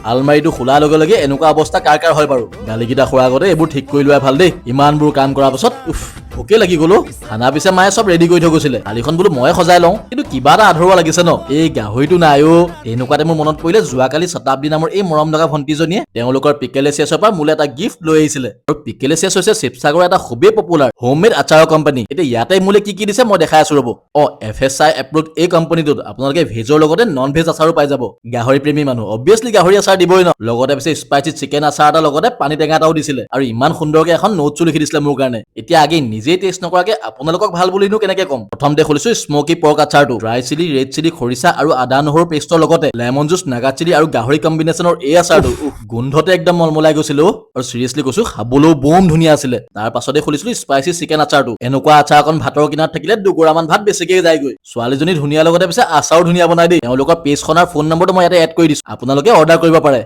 আলমাৰীটো খোলাৰ লগে লগে এনেকুৱা অৱস্থা কাৰ কাৰ হয় বাৰু গালিকেইটা খোৱাৰ আগতে এইবোৰ ঠিক কৰি লোৱাই ভাল দেই ইমানবোৰ কাম কৰাৰ পাছত ওকে লাগি গলো খানা পিছে মায়ে চব ৰেডি কৰি থৈ গৈছিলে থালিখন বোলো ময়ে সজাই লওঁ কিন্তু কিবা এটা আধৰুৱা লাগিছে ন এই গাহৰিটো নাই অ এনেকুৱাতে মোৰ মনত পৰিলে যোৱাকালি শতাব্দী নামৰ এই মৰম লগা ভণ্টিজনীয়ে তেওঁলোকৰ পিকেলেচিয়াছৰ পৰা মোলে এটা গিফ্ট লৈ আহিছিলে আৰু পিকেলেচিয়াছ হৈছে শিৱসাগৰৰ এটা খুবেই পপুলাৰ হোমমেড আচাৰৰ কোম্পানী এতিয়া ইয়াতে মোলে কি দিছে মই দেখাই আছো ৰ'ব FSI এপ্ৰুভড এই কোম্পানীটোত আপোনালোকে ভেজৰ লগতে নন ভেজ আচাৰো পাই যাব গাহৰি প্ৰেমী মানুহ অবভিয়াছলি গাহৰি আচাৰ দিবই ন লগতে পিছে স্পাইচি চিকেন আচাৰ এটা লগতে পানী টেঙা এটাও দিছিলে আৰু ইমান সুন্দৰকে এখন নোটছো লিখি দিছিলে মোৰ কাৰণে এতিয়া আগে নিজেই টেষ্ট নকৰাকে আপোনালোকক ভাল বুলিনো কেনেকে ক'ম প্ৰথমতে খুলিছো স্মকি পৰ্ক আচাৰটো ড্ৰাই চিলি ৰেড চিলি খৰিচা আৰু আদা নহৰু পেষ্টৰ লগতে লেমন জুচ নাগা চিলি আৰু গাহৰি কম্বিনেশ্যনৰ এই আচাৰটো গোন্ধতে একদম মলমলাই গৈছিল আৰু চিৰিয়াছলি কৈছো খাবলৈও বম ধুনীয়া আছিলে তাৰ পাছতে খুলিছিলো স্পাইচি চিকেন আচাৰটো এনেকুৱা আচাৰ অকণ ভাতৰ কিনাৰত থাকিলে দুগৰামান ভাত বেছিকে যায়গৈ ছোৱালীজনী ধুনীয়া লগতে পিছে আচাৰো ধুনীয়া বনাই দেই তেওঁলোকৰ পেজখনৰ ফোন নম্বৰটো মই ইয়াতে এড কৰি দিছো আপোনালোকে অৰ্ডাৰ কৰিব পাৰে